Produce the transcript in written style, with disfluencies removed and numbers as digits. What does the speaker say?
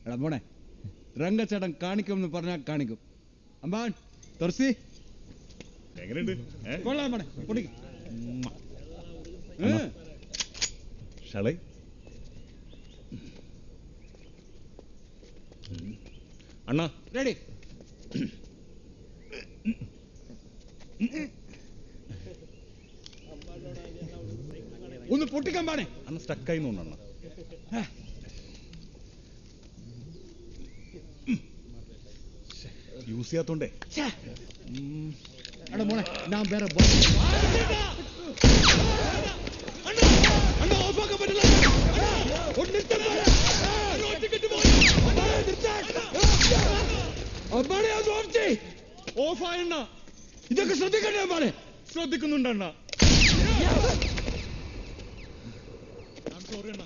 എടാ മോനെ, രംഗച്ചേട്ടൻ കാണിക്കുമെന്ന് പറഞ്ഞാൽ കാണിക്കും. അമ്പാൻ തുറസി എങ്ങനെയുണ്ട്? കൊള്ളാം മോനെ, പൊടിക്ക്. ഷളൈ അണ്ണാ റെഡി. ഒന്ന് പൊട്ടിക്കാൻ പാടേ. അണ്ണ സ്റ്റക്കായി തോന്നണ്ണ. യൂസ് ചെയ്യാത്തോണ്ടേ. എടാ മോനെ, ഞാൻ വേറെ ഓഫായണ്ണ. ഇതൊക്കെ ശ്രദ്ധിക്കണ്ടേ അമ്പാനെ? ശ്രദ്ധിക്കുന്നുണ്ട് അണ്ണ. സോറി അണ്ണ.